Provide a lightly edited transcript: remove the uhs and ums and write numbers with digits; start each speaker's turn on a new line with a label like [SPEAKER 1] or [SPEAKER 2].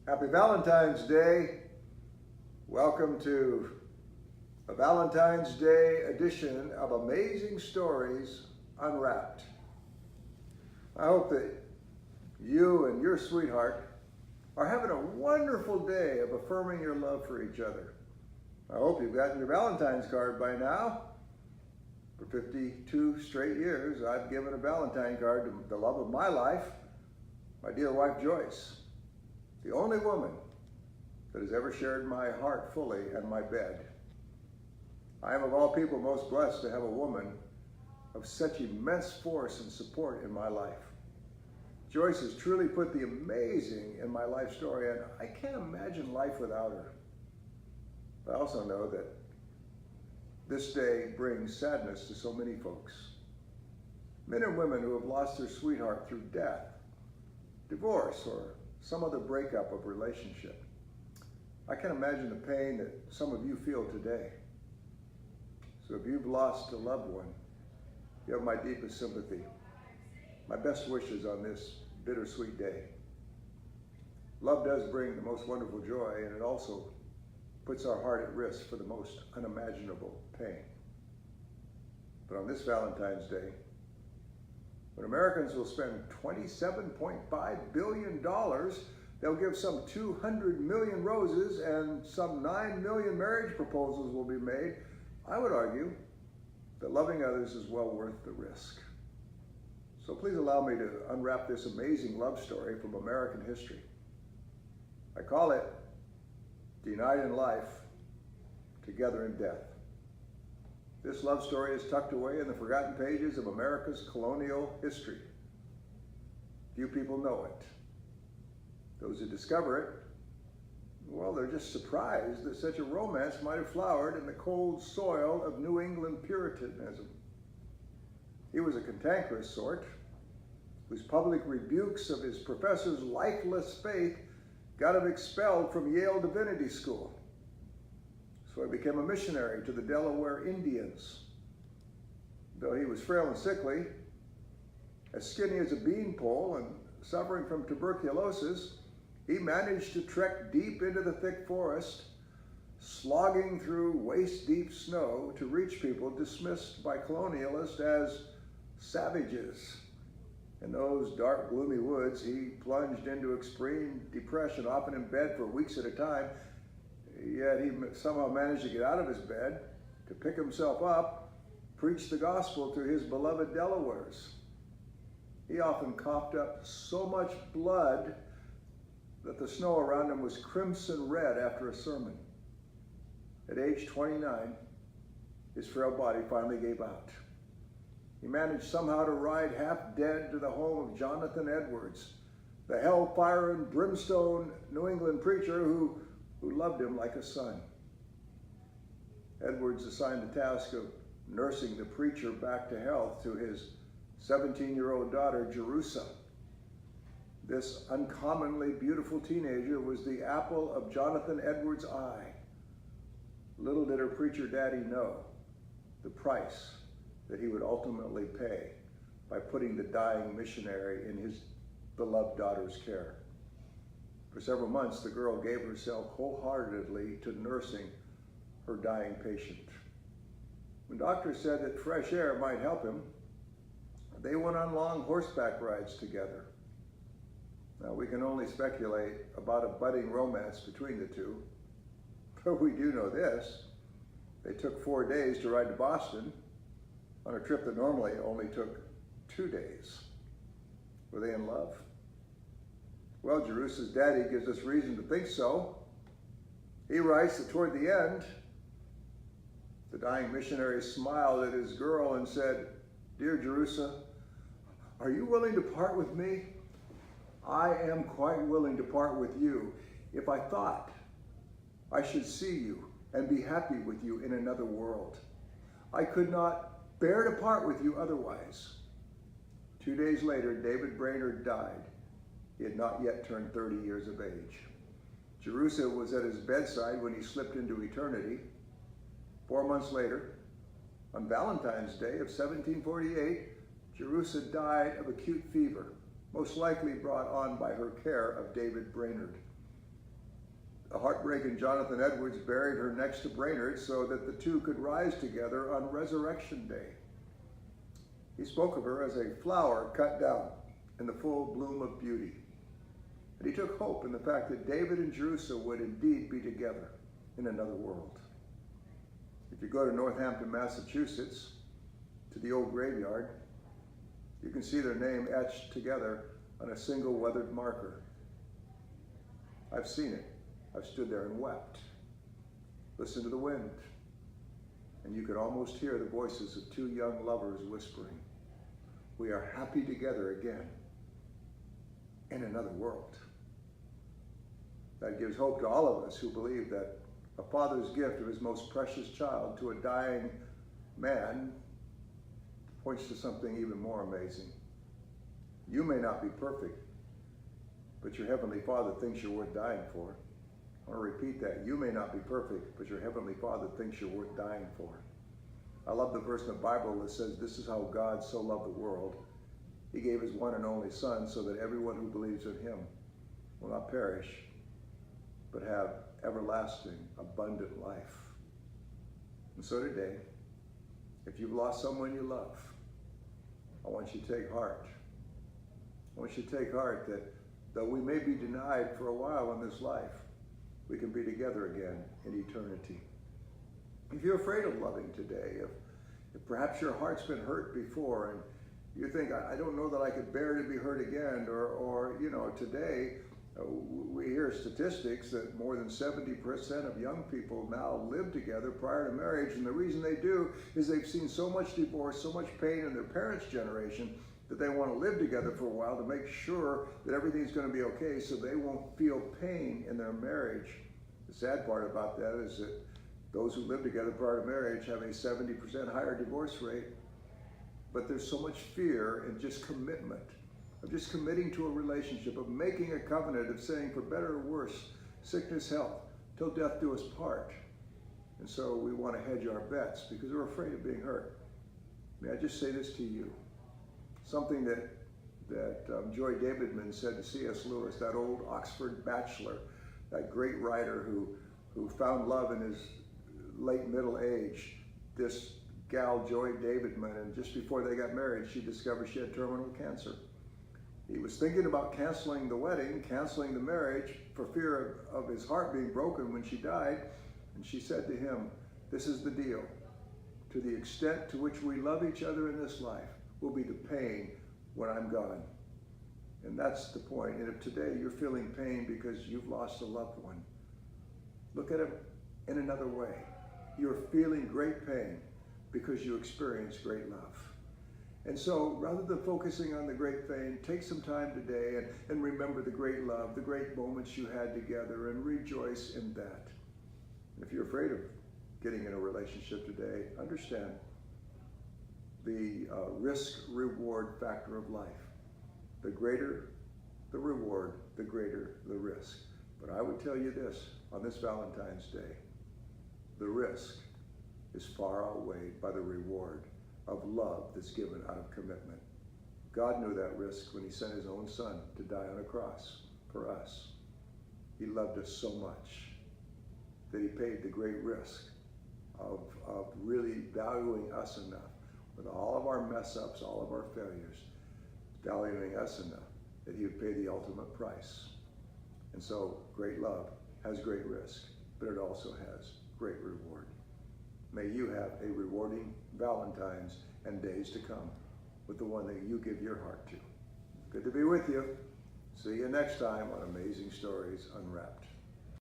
[SPEAKER 1] Happy Valentine's Day. Welcome to a Valentine's Day edition of Amazing Stories Unwrapped. I hope that you and your sweetheart are having a wonderful day of affirming your love for each other. I hope you've gotten your Valentine's card by now. For 52 straight years, I've given a Valentine card to the love of my life, my dear wife Joyce, the only woman that has ever shared my heart fully and my bed. I am of all people most blessed to have a woman of such immense force and support in my life. Joyce has truly put the amazing in my life story, and I can't imagine life without her. I also know that this day brings sadness to so many folks. Men and women who have lost their sweetheart through death, divorce, or some other breakup of relationship. I can imagine the pain that some of you feel today. So if you've lost a loved one, you have my deepest sympathy, my best wishes on this bittersweet day. Love does bring the most wonderful joy, and it also puts our heart at risk for the most unimaginable pain. But on this Valentine's Day, when Americans will spend $27.5 billion, they'll give some 200 million roses and some 9 million marriage proposals will be made. I would argue that loving others is well worth the risk. So please allow me to unwrap this amazing love story from American history. I call it Denied in Life, Together in Death. This love story is tucked away in the forgotten pages of America's colonial history. Few people know it. Those who discover it, well, they're just surprised that such a romance might have flowered in the cold soil of New England Puritanism. He was a cantankerous sort, whose public rebukes of his professor's lifeless faith got him expelled from Yale Divinity School. So he became a missionary to the Delaware Indians. Though he was frail and sickly, as skinny as a beanpole and suffering from tuberculosis, he managed to trek deep into the thick forest, slogging through waist-deep snow to reach people dismissed by colonialists as savages. In those dark, gloomy woods, he plunged into extreme depression, often in bed for weeks at a time. Yet he somehow managed to get out of his bed, to pick himself up, preach the gospel to his beloved Delawares. He often coughed up so much blood that the snow around him was crimson red after a sermon. At age 29, his frail body finally gave out. He managed somehow to ride half dead to the home of Jonathan Edwards, the hellfire and brimstone New England preacher who loved him like a son. Edwards assigned the task of nursing the preacher back to health to his 17-year-old daughter, Jerusha. This uncommonly beautiful teenager was the apple of Jonathan Edwards' eye. Little did her preacher daddy know the price that he would ultimately pay by putting the dying missionary in his beloved daughter's care. For several months, the girl gave herself wholeheartedly to nursing her dying patient. When doctors said that fresh air might help him, they went on long horseback rides together. Now, we can only speculate about a budding romance between the two, but we do know this. They took 4 days to ride to Boston on a trip that normally only took 2 days. Were they in love? Well, Jerusha's daddy gives us reason to think so. He writes that toward the end, the dying missionary smiled at his girl and said, "Dear Jerusha, are you willing to part with me? I am quite willing to part with you if I thought I should see you and be happy with you in another world. I could not bear to part with you otherwise." 2 days later, David Brainerd died. He had not yet turned 30 years of age. Jerusha was at his bedside when he slipped into eternity. 4 months later, on Valentine's Day of 1748, Jerusha died of acute fever, most likely brought on by her care of David Brainerd. The heartbreaking Jonathan Edwards buried her next to Brainerd so that the two could rise together on Resurrection Day. He spoke of her as a flower cut down in the full bloom of beauty. And he took hope in the fact that David and Jerusalem would indeed be together in another world. If you go to Northampton, Massachusetts, to the old graveyard, you can see their name etched together on a single weathered marker. I've seen it. I've stood there and wept. Listened to the wind, and you could almost hear the voices of two young lovers whispering, "We are happy together again in another world." That gives hope to all of us who believe that a father's gift of his most precious child to a dying man points to something even more amazing. You may not be perfect, but your Heavenly Father thinks you're worth dying for. I want to repeat that. You may not be perfect, but your Heavenly Father thinks you're worth dying for. I love the verse in the Bible that says, "This is how God so loved the world. He gave his one and only Son so that everyone who believes in him will not perish, but have everlasting, abundant life." And so today, if you've lost someone you love, I want you to take heart. I want you to take heart that though we may be denied for a while in this life, we can be together again in eternity. If you're afraid of loving today, if perhaps your heart's been hurt before and you think, I don't know that I could bear to be hurt again, or today we hear statistics that more than 70% of young people now live together prior to marriage, and the reason they do is they've seen so much divorce, so much pain in their parents' generation that they want to live together for a while to make sure that everything's going to be okay so they won't feel pain in their marriage. The sad part about that is that those who live together prior to marriage have a 70% higher divorce rate, but there's so much fear in just commitment, of just committing to a relationship, of making a covenant, of saying for better or worse, sickness, health, till death do us part. And so we want to hedge our bets because we're afraid of being hurt. May I just say this to you? Something that Joy Davidman said to C.S. Lewis, that old Oxford bachelor, that great writer who found love in his late middle age, this gal Joy Davidman, and just before they got married, she discovered she had terminal cancer. He was thinking about canceling the wedding, canceling the marriage for fear of his heart being broken when she died, and she said to him, "This is the deal. To the extent to which we love each other in this life will be the pain when I'm gone." And that's the point. And if today you're feeling pain because you've lost a loved one, look at it in another way. You're feeling great pain because you experience great love. And so rather than focusing on the great pain, take some time today and remember the great love, the great moments you had together, and rejoice in that. If you're afraid of getting in a relationship today, understand the risk-reward factor of life. The greater the reward, the greater the risk. But I would tell you this on this Valentine's Day, the risk is far outweighed by the reward of love that's given out of commitment. God knew that risk when he sent his own Son to die on a cross for us. He loved us so much that he paid the great risk of really valuing us enough with all of our mess ups, all of our failures, valuing us enough that he would pay the ultimate price. And so great love has great risk, but it also has great reward. May you have a rewarding Valentine's and days to come with the one that you give your heart to. Good to be with you. See you next time on Amazing Stories Unwrapped.